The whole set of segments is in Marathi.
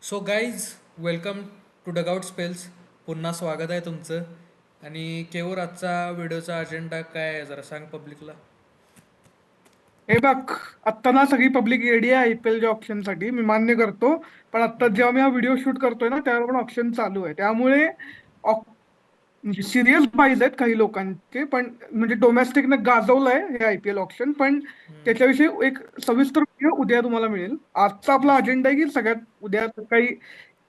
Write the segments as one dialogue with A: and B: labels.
A: So guys welcome to dugout spells. पुन्हा स्वागत आहे तुमचं. आणि केवळ आजचा व्हिडिओचा अजेंडा काय आहे जरा सांग पब्लिकला.
B: हे बघ, आता ना सगळी पब्लिक रेडी आहे आयपीएलच्या ऑप्शनसाठी, मी मान्य करतो. पण आता जेव्हा मी हा व्हिडिओ शूट करतोय ना, त्यावर पण ऑप्शन चालू आहे. त्यामुळे म्हणजे सिरियस बाईज आहेत काही लोकांचे, पण म्हणजे डोमेस्टिकनं गाजवलंय हे आयपीएल ऑप्शन. पण त्याच्याविषयी एक सविस्तर व्हिडिओ उद्या तुम्हाला मिळेल. आजचा आपला
A: येस.
B: अजेंडा आहे की सगळ्यात उद्या सकाळी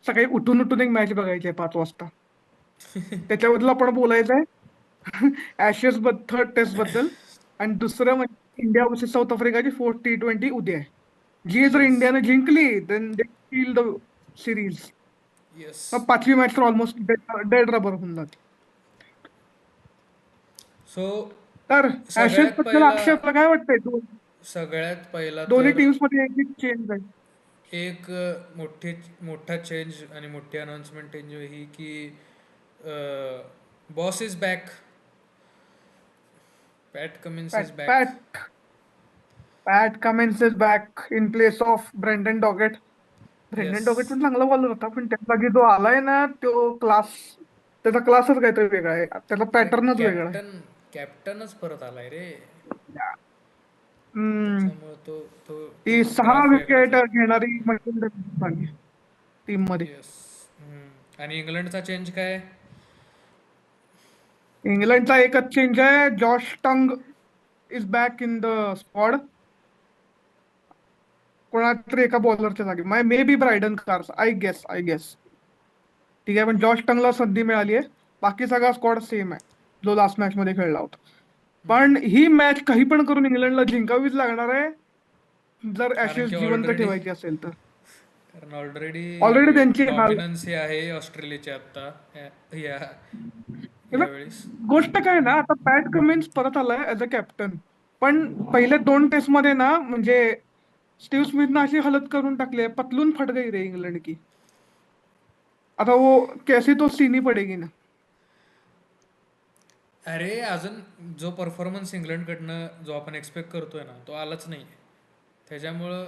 B: सकाळी उठून उठून एक मॅच बघायची आहे 5 वाजता. त्याच्याबद्दल आपण बोलायचं आहे. ऍशेस थर्ड टेस्ट बद्दल. आणि दुसरं म्हणजे इंडिया वर्सेस साऊथ आफ्रिकाची फोर्थ T20 उद्या आहे. जी जर
A: येस.
B: इंडियाने जिंकली then they feel the series.
A: Yes.
B: मग पाचवी मॅच तर ऑलमोस्ट डेड रबर होऊन जाते.
A: सो
B: तर ऍशेस
A: सगळ्यात
B: बद्दल
A: पहिला
B: अक्षय तुला काय वाटतंय?
A: सगळ्यात पहिला
B: दोन्ही
A: तर
B: टीम्स मध्ये एक चेंज आहे.
A: एक मोठा चेंज आणि मोठी अनाउन्समेंट ही की boss is back. Pat Cummins
B: Pat
A: is back.
B: Pat Pat Cummins is back in place of Brendan Doggett. Brendan
A: yes.
B: Doggett पण चांगला बॉलर होता, पण त्या जागी जो आलाय ना तो क्लास, त्याचा क्लासच काहीतरी वेगळा आहे, त्याचा
A: अरे
B: पॅटर्नच वेगळा आहे.
A: कॅप्टनच परत आलाय रे.
B: हम्म.
A: त्याच्यामुळे तो तो
B: ती
A: तो
B: 6 विकेट
A: ग्राफ वेगळाच आहे.
B: घेणारी मशीन झाली टीम मध्ये.
A: येस. आणि इंग्लंडचा चेंज काय?
B: इंग्लंडचा एकच चेंज आहे, Josh Tongue is back in the squad. कोणाच्या तरी एका बॉलरच्या जागी may be Brydon Carse, I guess. ठीक आहे, पण जॉश टंगला संधी मिळाली आहे. बाकी सगळा स्क्वॉड सेम आहे जो लास्ट मॅच मध्ये खेळला होता. पण ही मॅच काही पण करून इंग्लंडला जिंकावीच लागणार आहे जर
A: कारण
B: ऍशेस
A: की
B: जिवंत
A: ऑलरेडी
B: ठेवायची असेल तर.
A: कारण ऑलरेडी
B: ऑलरेडी त्यांची हाल.
A: डॉमिनन्स ही आहे ऑस्ट्रेलियाची आत्ता या
B: हे बघ,
A: यावेळेस.
B: गोष्ट काय ना, आता पॅट कमिन्स परत आलाय ऍज अ कॅप्टन. पण पहिले 2 टेस्ट मध्ये ना, म्हणजे स्टीव्ह स्मिथनं अशी हालत करून टाकली आहे, पतलून फट गई रे इंग्लंड की. आता वो कैसी तो सीनी पडेगी ना.
A: अरे अजून जो परफॉर्मन्स इंग्लंडकडनं जो आपण एक्सपेक्ट करतोय ना तो आलाच नाही. त्याच्यामुळं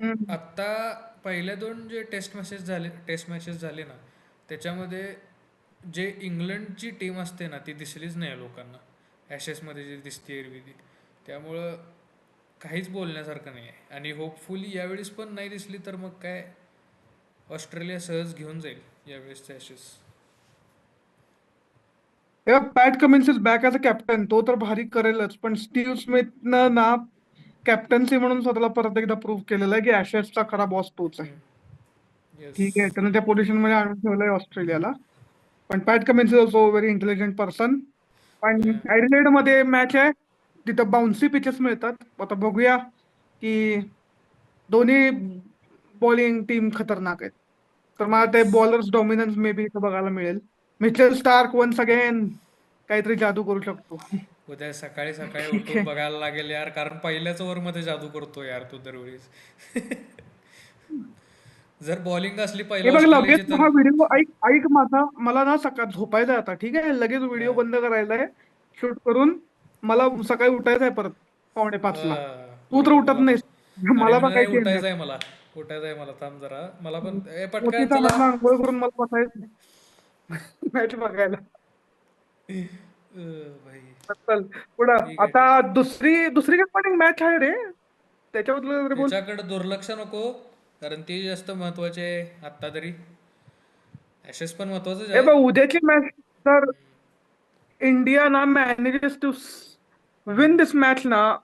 B: हम्म.
A: आत्ता पहिल्या दोन जे टेस्ट मॅचेस झाले ना त्याच्यामध्ये जे इंग्लंडची टीम असते ना ती दिसलीच नाही लोकांना. ॲशेसमध्ये जी दिसते एरवी ती. त्यामुळं काहीच बोलण्यासारखं नाही आहे. आणि होपफुली यावेळेस पण नाही दिसली तर मग काय ऑस्ट्रेलिया सहज घेऊन जाईल यावेळेसचे ॲशेस.
B: हे Pat Cummins is back as a captain, तो तर भारी करेलच. पण स्टीव्ह स्मिथनं ना कॅप्टन्सी म्हणून स्वतःला परत एकदा प्रूव्ह केलेलं आहे की ऍशेसचा खरा बॉस तोच आहे.
A: येस.
B: ठीक आहे, त्यानं त्या पोझिशन मध्ये आणून ठेवलंय ऑस्ट्रेलियाला. पण Pat Cummins is also very intelligent person. पण ऍडिलेड मध्ये मॅच आहे, तिथं बाउन्सी पिचेस मिळतात. आता बघूया की दोन्ही बॉलिंग टीम खतरनाक आहेत. तर मला ते
A: yes.
B: Bowlers dominance may be इथं बघायला मिळेल. मिचेल स्टार्क वन्स अगेन काहीतरी जादू करू शकतो.
A: उद्या सकाळी सकाळी
B: ठीक
A: उठून
B: आहे.
A: बघायला लागेल यार, कारण पहिल्याच ओव्हरमध्ये जादू करतो यार तो दरवेळेस. जर बॉलिंग असली
B: हे
A: पहिल्या
B: बघ, लगेच
A: ऑस्ट्रेलियाची तर
B: हा व्हिडिओ ऐक ऐक माझा. मला ना सकाळ झोपायचं आहे आता. ठीक आहे, लगेच व्हिडिओ
A: अं,
B: बंद करायचा आहे शूट करून. मला सकाळी उठायचं आहे परत 4:45ला. तू तर
A: बरोबर.
B: उठत नाहीस.
A: अरे
B: मला
A: नाही
B: बघायची आहे
A: उठायचं
B: मॅच.
A: आहे मला. उठायचं आहे मला, थांब जरा मला पण पटकन
B: मोठीचा
A: चला.
B: आंघोळ करून मला बसायचं मॅच बघायला.
A: भाई.
B: चल पुढं.
A: ठीक आहे,
B: आता
A: ठीक आहे.
B: दुसरी दुसरी पण मॅच आहे रे, त्याच्याबद्दल जरा बोल.
A: त्याच्याकडे दुर्लक्ष नको, कारण ती जास्त महत्वाची आहे आत्ता तरी. ॲशेस पण महत्वाचंच
B: हे
A: आहे.
B: बघ, उद्याची मॅच तर इंडिया ना manages to win this match ना,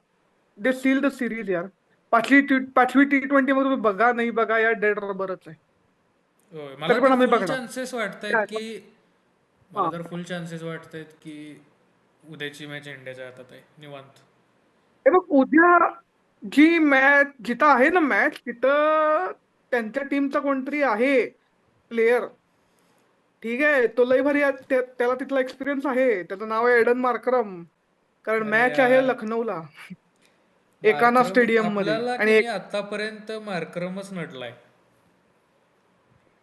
B: दे सील द सिरीज यार. पाचवी T20 मध्ये तुम्ही बघा नाही बघा या डेड रबरच आहे.
A: होय, मला
B: तरी पण
A: तर
B: आम्ही
A: फुल
B: बघणार.
A: चान्सेस वाटत आहेत
B: काय?
A: की मला
B: हा.
A: तर फुल चान्सेस वाटत आहेत की उद्याची मॅच इंडियाच्या हातात आहे निवांत.
B: हे बघ, उद्या जी मॅच जिथं आहे ना मॅच, तिथं त्यांच्या टीमचा कोणतरी आहे प्लेयर. ठीक आहे, तो लय भारी आहे. त्याला तिथला एक्सपिरियन्स आहे. त्याचं नाव आहे एडन मार्क्रम. कारण
A: अरे
B: मॅच आहे
A: यार,
B: लखनौला, एकाना
A: मार्क्रम
B: स्टेडियम मध्ये.
A: आपल्याला की
B: आणि
A: नाही आतापर्यंत मार्क्रमच नडलाय.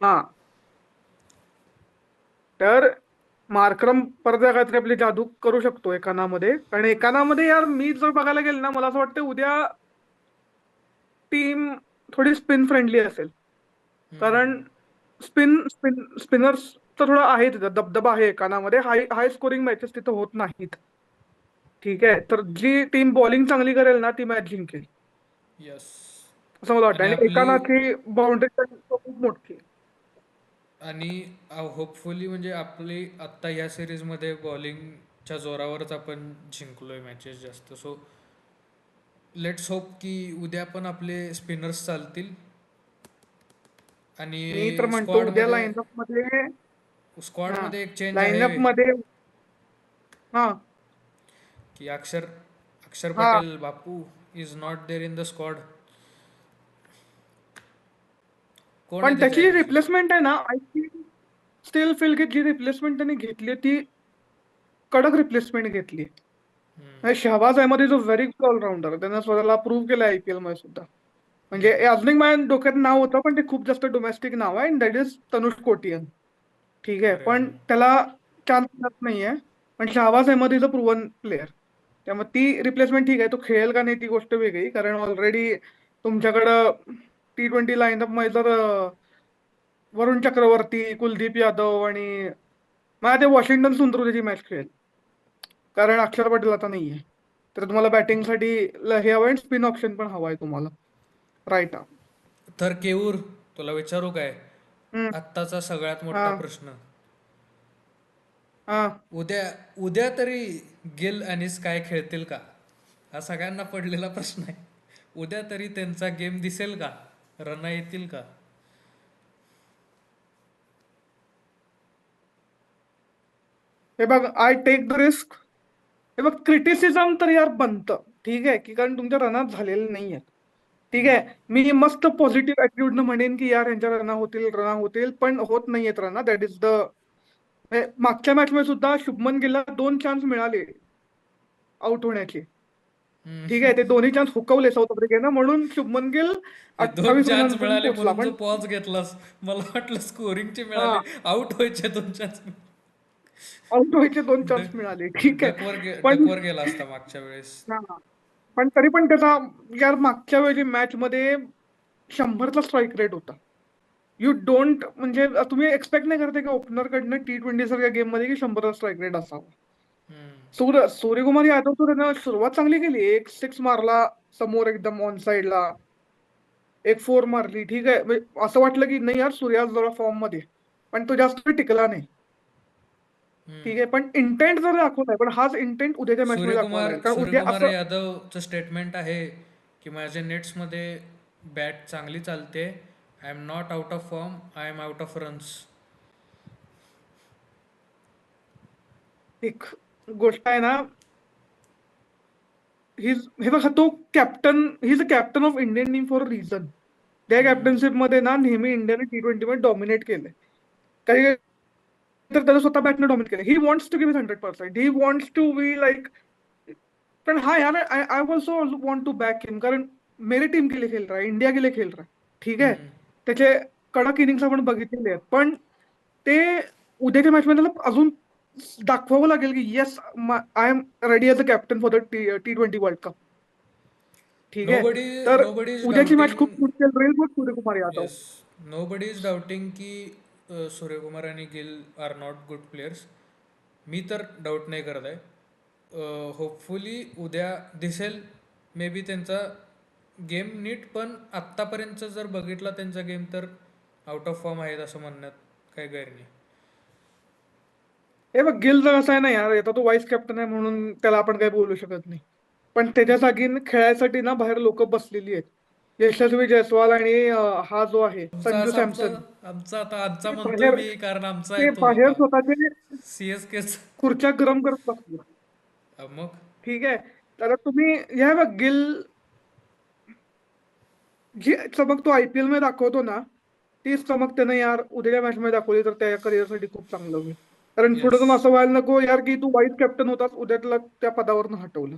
B: हा, तर मार्क्रम परत काहीतरी आपली जादू करू शकतो एकानामध्ये. कारण एकानामध्ये यार मी जर बघायला गेलं ना, मला असं वाटतं उद्या टीम थोडी स्पिन फ्रेंडली असेल. कारण स्पिनर्स तर थोडं आहे तिथं दबदबा आहे कानामध्ये. हाय हाय स्कोरिंग मॅचेस तिथं होत नाहीत. ठीक आहे, तर जी टीम बॉलिंग चांगली करेल ना ती मॅच जिंकेल
A: यस.
B: असं मला वाटतं.
A: आणि
B: आणि
A: आपली
B: एकानाची बाउंड्री खूप मोठी.
A: आणि होपफुली म्हणजे आपली आत्ता ह्या सिरीजमध्ये बॉलिंगच्या जोरावरच आपण जिंकलोय मॅचेस जास्त. सो लेट्स होप की उद्या पण आपले स्पिनर्स चालतील. आणि
B: मी तर म्हणतो उद्या
A: स्क्वॉडमध्ये
B: लाईनअप मध्ये. हा,
A: स्क्वॉडमध्ये एक चेंज आहे
B: लाईनअप मध्ये. हा.
A: की अक्षर अक्षर
B: हा,
A: Patel Bapu is not there in the squad. कोण आहे
B: पण
A: त्याच्या
B: त्याची
A: ऐवजी?
B: रिप्लेसमेंट आहे ना, आय स्टील फील की जी रिप्लेसमेंट त्यांनी घेतली ती कडक रिप्लेसमेंट घेतली. Shahbaz Ahmed is a very good allrounder. त्यानं स्वतःला प्रूव्ह केलं आयपीएल मध्ये सुद्धा. म्हणजे अजून एक माझ्या डोक्यात नाव होतं, पण ते खूप जास्त डोमेस्टिक नाव आहे, दॅट इज तनुष कोटियन. ठीक आहे,
A: अरे
B: पण त्याला चान्स मिळत नाहीये. पण Shahbaz Ahmed is a proven player. त्यामुळे ती रिप्लेसमेंट ठीक आहे. तो खेळेल का नाही ती गोष्ट वेगळी, कारण ऑलरेडी तुमच्याकडं T20 लाईनअप मध्ये जर वरुण चक्रवर्ती, कुलदीप यादव आणि मला ते वॉशिंग्टन सुंदर मॅच खेळेल, कारण अक्षर पटेल आता नाहीये. तर तुम्हाला बॅटिंगसाठी हे हवंय, स्पिन ऑप्शन पण हवाय तुम्हाला. राईट.
A: तर केऊर, तुला विचारू काय?
B: हम्म.
A: आत्ताचा सगळ्यात
B: हा.
A: मोठा प्रश्न.
B: हा.
A: उद्या उद्या तरी गिल आणि स्काय खेळतील का? हा सगळ्यांना पडलेला प्रश्न आहे. उद्या तरी त्यांचा गेम दिसेल का? रना येतील का?
B: हे बघ, आय टेक द रिस्क. हे बघ, क्रिटिसिझम तर यार बनतं. ठीक आहे, की कारण तुमच्या रनात झालेले नाहीये. ठीक आहे, मी मस्त पॉझिटिव्ह ऍटिट्यूड न म्हणेन की यार यांच्या रना होतील, पण होत नाहीयेत रना. That is the. मागच्या मॅच मध्ये सुद्धा शुभमन गिलला 2 चान्स मिळाले आउट होण्याचे. ठीक आहे, ते दोन्ही चान्स हुकवले साऊथ आफ्रिकेनं, म्हणून शुभमन गिल
A: ते 2 चान्स
B: 28 रनांपर्यंत
A: मिळाले
B: पोहोचला.
A: म्हणून जो
B: पण
A: पॉज घेतलास, मला वाटलं स्कोरिंगचे
B: हा,
A: मिळाले. आउट व्हायचे 2 चान्स.
B: आउट व्हायचे 2 चान्स मिळाले. ठीक आहे, पण
A: डकवर गेला असता मागच्या वेळेस.
B: हा, पण तरी पण त्याचा, यार मागच्या वेळी मॅच मध्ये 100चा स्ट्राईक रेट होता. यू डोंट, म्हणजे तुम्ही एक्सपेक्ट नाही करते की ओपनर कडनं T20 सारख्या गेम मध्ये की 100चा स्ट्राईक रेट असावा. सूर्यकुमार यादव तर त्यानं सुरुवात चांगली केली. एक सिक्स मारला समोर एकदम ऑन साइडला, एक फोर मारली. ठीक आहे, म्हणजे असं वाटलं की नाही यार सूर्या जरा फॉर्म मध्ये, पण तो जास्त वेळ टिकला नाही. ठीक आहे, पण इंटेंट जर दाखवलाय, पण हाच इंटेंट उद्याच्या मॅच मध्ये दाखवावा लागेल, कारण उद्या
A: सूर्यकुमार
B: असं.
A: यादवचं स्टेटमेंट आहे की माझ्या नेट्समध्ये बॅट चांगली चालते. I am not out of form, I am out of runs.
B: एक गोष्ट आहे ना, हे बघा, तो captain, he is a captain of Indian team for a reason. त्या कॅप्टनशिप मध्ये ना नेहमी इंडियाने T20 मध्ये डॉमिनेट केलंय. काही तर त्यानं स्वतः बॅटने डॉमिनेट केलं. He wants to give 100%. He wants to be like. पण हाँ यार, I also want to back him, कारण मेरी टीम के लिए खेल रहा है, इंडिया के लिए खेल रहा है. ठीक आहे, त्याचे कडक इनिंग्स आपण बघितलेले आहेत, पण ते उद्याच्या मॅच मध्ये त्याला अजून दाखवावं लागेल की yes, I am ready as a captain for the T20 world cup. ठीक आहे,
A: नोबडी
B: तर
A: नोबडी इज
B: उद्याची मॅच खूप
A: डाउटिंग.
B: क्रुशियल राहील for Suryakumar Yadav.
A: Yes. Nobody is doubting की सूर्यकुमार आणि Gill are not good players. मी तर डाऊट नाही करत आहे. होपफुली उद्या दिसेल मे बी त्यांचा गेम नीट, पण आत्तापर्यंत जर बघितला त्यांचा गेम तर आउट ऑफ फॉर्म आहेत असं म्हणण्यात काही गैर नाही.
B: हे बघ, गिल जर असं आहे ना यार, आता तो वाईस कॅप्टन आहे म्हणून त्याला आपण काही बोलू शकत नाही. पण त्याच्या जागी खेळायसाठी ना बाहेर लोक बसलेली आहेत. यशस्वी जयस्वाल आणि हा जो आहे
A: आमचा
B: संजू
A: असा आमचा
B: सॅमसन.
A: आमचा आता आमचा
B: ते
A: म्हणतोय
B: बाहेर
A: मी, कारण आमचा आहे
B: ते
A: तो
B: बाहेर
A: आता
B: स्वतःचे
A: CSKच.
B: खुर्च्या गरम करत बसले.
A: मग
B: ठीक आहे, तर तुम्ही हे बघ, गिल जी चमक तो आयपीएल मध्ये दाखवतो ना, तीच चमक त्यानं यार उद्याच्या मॅच मध्ये दाखवली तर त्या करिअरसाठी खूप चांगलं होईल. कारण पुढे
A: येस.
B: जाऊन असं व्हायला नको यार की तू वाईस कॅप्टन होतास, उद्या तुला त्या पदावरनं हटवलं.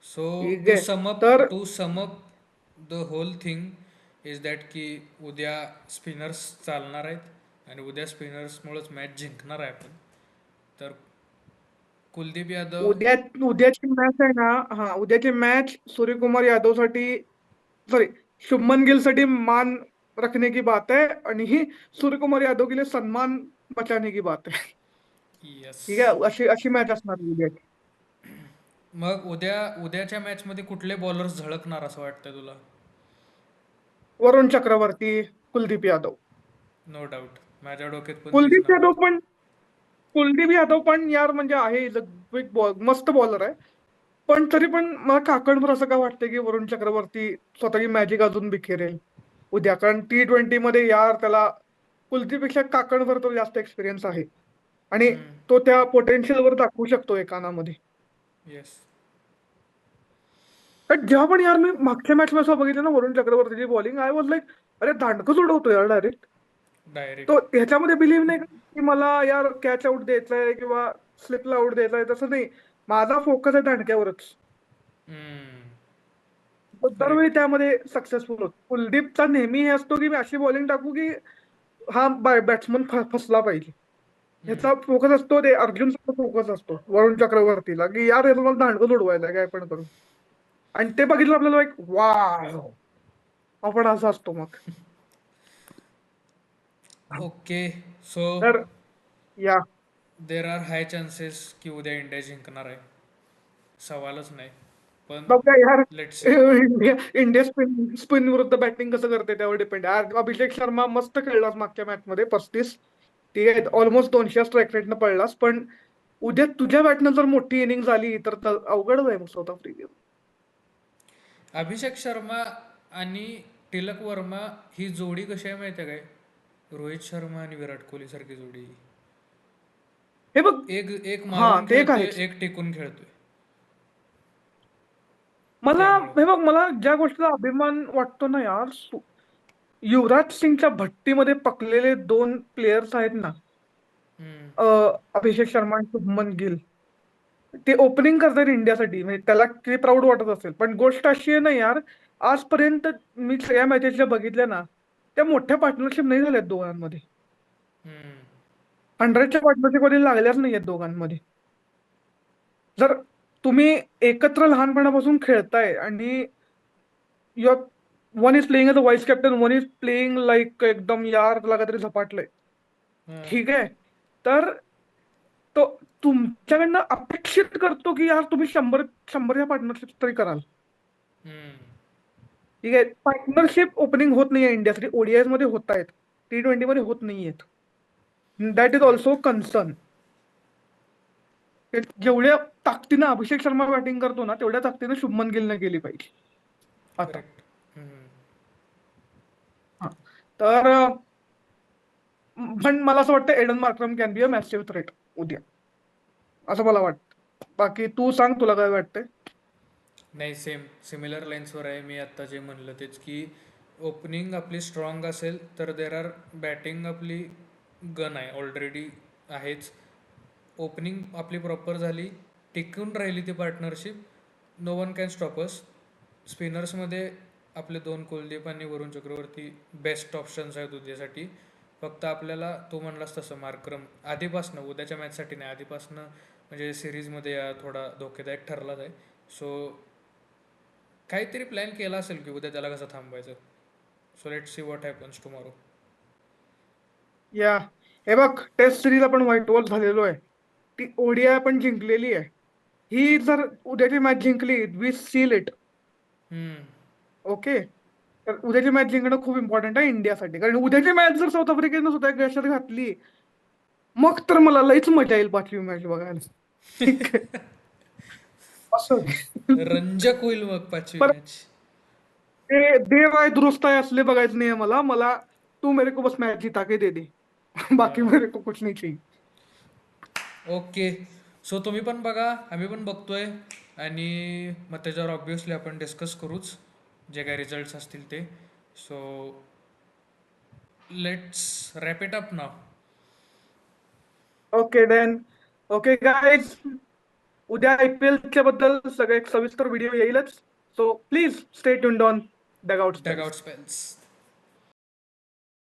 A: सो
B: ठीक
A: टू
B: आहे,
A: सम अप
B: तर
A: to sum up the whole thing is that की उद्या स्पिनर्स चालणार आहेत आणि उद्या स्पिनर्समुळेच मॅच जिंकणार आहे आपण. तर कुलदीप यादव.
B: उद्याची मॅच आहे ना, हा उद्याची मॅच सूर्यकुमार यादवसाठी, सॉरी, शुभमन गिल साठी मान रखने की बात है आणि ही सूर्यकुमार यादव के लिए सम्मान बचाने की बात है.
A: यस.
B: ठीक आहे, अशी अशी मॅच असणार उद्याची.
A: मग उद्याच्या मॅचमध्ये कुठले बॉलर्स झळकणार असं वाटतंय तुला?
B: वरुण चक्रवर्ती, कुलदीप यादव.
A: No doubt. माझ्या डोक्यात पण तीच
B: कुलदीप
A: नाव
B: यादव
A: होती.
B: पण कुलदीप यादव पण यार म्हणजे आहे बिग बॉल, मस्त बॉलर आहे. पण तरी पण मला काकणवर असं काय वाटतं की वरुण चक्रवर्ती स्वतःची मॅजिक अजून बिखेरेल उद्या. कारण T20 मध्ये यार त्याला कुलदीपपेक्षा काकणवर तो जास्त एक्सपिरियन्स आहे. आणि तो त्या पोटेन्शियलवर दाखवू शकतो एकानामध्ये.
A: येस.
B: कारण जेव्हा पण यार मी मागच्या मॅच मध्ये असं बघितलं ना वरुण चक्रवर्तीची बॉलिंग, आय वॉज लाईक अरे दांडकच उडवतो यार डायरेक्ट. तो
A: डायरेक्ट.
B: ह्याच्यामध्ये बिलीव्ह नाही करत की मला यार कॅच आउट द्यायचा आहे किंवा स्लिपला आउट द्यायचा आहे, तसं नाही. माझा फोकस आहे दांडक्यावरच. तो दरवेळी
A: करेक्ट.
B: त्यामध्ये सक्सेसफुल होतो. कुलदीपचा नेहमी हे असतो की मी अशी बॉलिंग टाकू की हा बॅट्समन फसला पाहिजे. ह्याचा फोकस असतो, ते अर्जुनचा फोकस असतो वरुण चक्रवर्तीला की यार याला मला दांडकं उडवायला काय पण करून. आणि ते बघितलं आपल्याला एक वाव, आपण असा असतो मग.
A: ओके. सो
B: तर या
A: देर आर हाय चान्सेस की उद्या इंडिया जिंकणार आहे. सवालच नाही. पण
B: बघा यार,
A: let's see.
B: India India spin spin विरुद्ध बॅटिंग कसं करते त्यावर डिपेंड आहे. अभिषेक शर्मा मस्त खेळलास मागच्या मॅच मध्ये 35. ठीक आहे, ऑलमोस्ट 200 स्ट्राईक रेटनं पडलास. पण उद्या तुझ्या बॅटनं जर मोठी इनिंग झाली तर अवघडच आहे मग साऊथ आफ्रिका.
A: अभिषेक शर्मा आणि तिलक वर्मा ही जोडी कशी आहे माहिती आहे काय? रोहित शर्मा आणि विराट कोहली सारखी जोडी.
B: हे बघ,
A: एक एक
B: हा
A: मारून
B: ते एक
A: खेळतोय,
B: आहेच.
A: एक टिकून खेळतोय.
B: मला
A: त्यामुळं
B: हे बघ, मला ज्या गोष्टीचा अभिमान वाटतो ना यार, युवराज सिंगच्या भट्टीमध्ये पकलेले दोन प्लेयर्स आहेत ना,
A: हम्म,
B: अभिषेक शर्मा आणि शुभमन गिल. ते ओपनिंग करतात इंडियासाठी, म्हणजे त्याला किती प्राऊड वाटत असेल. पण गोष्ट अशी आहे ना यार, आजपर्यंत मी सगळ्या मॅचेस ज्या बघितल्या ना, त्या मोठ्या पार्टनरशिप नाही झाल्यात दोघांमध्ये.
A: हम्म.
B: 100च्या पार्टनरशिप मध्ये लागल्याच नाहीयेत दोघांमध्ये. जर तुम्ही एकत्र लहानपणापासून खेळताय आणि your one is playing as a vice captain, one is playing like एकदम यार तुला काहीतरी झपाटलंय.
A: हं,
B: ठीक आहे. तर तो तुमच्याकडनं अपेक्षित करतो की यार तुम्ही 100 पार्टनरशिप तरी कराल.
A: हम्म.
B: ठीक आहे, पार्टनरशिप ओपनिंग होत नाहीये इंडियासाठी. ओडीआय मध्ये होत आहेत, T20 मध्ये होत नाहीयेत. That is
A: correct.
B: Also concern. जेवढ्या ताकदीनं अभिषेक शर्मा बॅटिंग करतो ना, तेवढ्या ताकदीनं शुभमन गिलने केली पाहिजे आता.
A: करेक्ट. हम्म.
B: हा. तर पण मला असं वाटतं Aiden Markram can be a massive threat उद्या, असं मला वाटतं. बाकी तू सांग, तुला काय वाटतंय?
A: नाही, सिमिलर लाईन्सवर आहे. मी आत्ता जे म्हणलं तेच की ओपनिंग आपली स्ट्रॉंग असेल तर देर आर बॅटिंग आपली गन आहे ऑलरेडी आहेच. ओपनिंग आपली प्रॉपर झाली, टिकून राहिली ती partnership, no one can stop us. स्पिनर्समध्ये आपले दोन कुलदीप आणि वरुण चक्रवर्ती बेस्ट ऑप्शन्स आहेत उद्यासाठी. फक्त आपल्याला तू म्हणलास तसं मार्क्रम आधीपासनं, उद्याच्या मॅचसाठी नाही, आधीपासनं म्हणजे सिरीजमध्ये या थोडा धोकेदायक ठरलाच आहे. सो काहीतरी प्लॅन केला असेल की उद्या त्याला कसं थांबवायचं. So let's see what happens tomorrow.
B: या हे बघ, टेस्ट सिरीज आपण व्हाईट वॉल झालेलो आहे. ती ओडीआय आपण जिंकलेली आहे. ही जर उद्याची मॅच जिंकली, वी सील इट. ओके. तर उद्याची मॅच जिंकणं खूप इम्पॉर्टंट आहे इंडियासाठी. कारण उद्याची मॅच जर साऊथ आफ्रिकेनं सुद्धा एक यशात घातली, मग तर मला लईच मजा येईल पाचवी मॅच बघायला. ठीक आहे, असं
A: रंजक होईल मग पाचवी
B: पर
A: मॅच.
B: ते देव आहे दुरुस्त आहे असले बघायचं नाही मला. मला तू मेरे को बस मॅच जिता के दे दे. बाकी मेरे को कुछ नहीं चाहिए.
A: ओके. सो तुम्ही पण बघा, आम्ही पण बघतोय, आणि मग त्याच्यावर ऑब्विसली आपण डिस्कस करूच जे काही रिझल्ट्स असतील ते. So let's wrap it up now.
B: Okay then. Okay guys, उद्या आयपीएलच्या बद्दल सगळे एक सविस्तर व्हिडिओ येईलच. So please stay tuned on dugout
A: dug out
B: spells.
A: Spells.